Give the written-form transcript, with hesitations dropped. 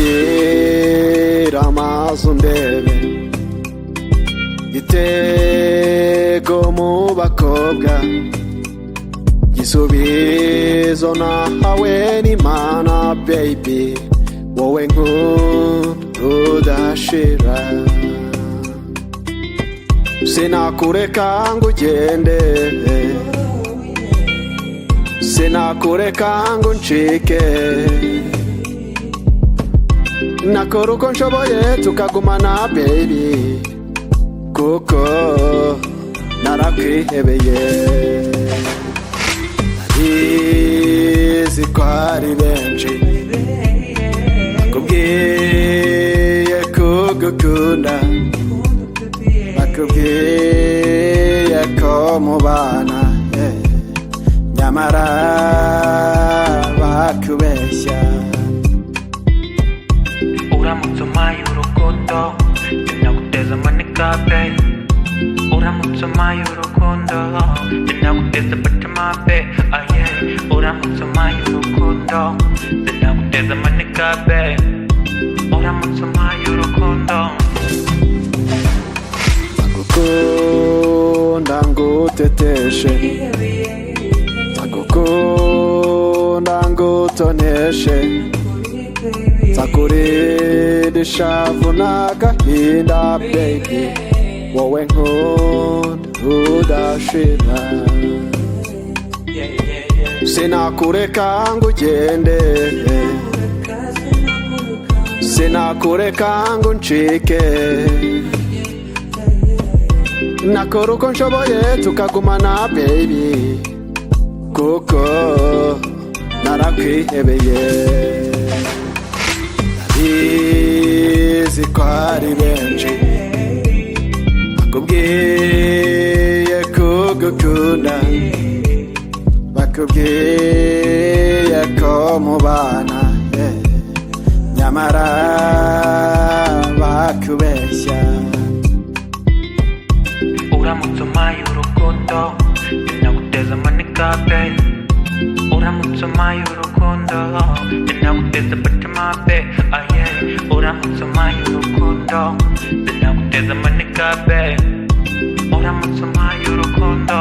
tera amaso ndebe igitego mu bakobwa gisubizo nahawe n'Imana baby wowe nk'udashira sinakureka ngo ugende sinakureka ngo uncike nakora uko nshoboye tukagumana baby kuko narakwihebeye narizi ko ari benshi bakubwiye kugukunda bakubwiye ko mubana nyamara bakubeshya uramutse umpaye urukundo sinaguteza amanika pe uramutse umpaye urukundo sinaguteza fatima pe aye uramutse umpaye urukundo sinaguteza amanika pe uramutse umpaye urukundo ndagukunda nguteteshe ndagukunda ngutoneshe nzakurinda ishavu n'agahinda baby wowe nk'udashira sinakureka ngo ugende sinakureka ngo uncike nakora uko nshoboye tukagumana baby kuko narakwihebeye narizi ko ari benshi bakubwiye kugukunda bakubwiye ko mubana nyamara bakubeshya uramutse umpaye urukundo sinaguteza amanika pe uramutse umpaye urukundo sinaguteza fatima pe aye uramutse umpaye urukundo sinaguteza amanika pe uramutse umpaye urukundo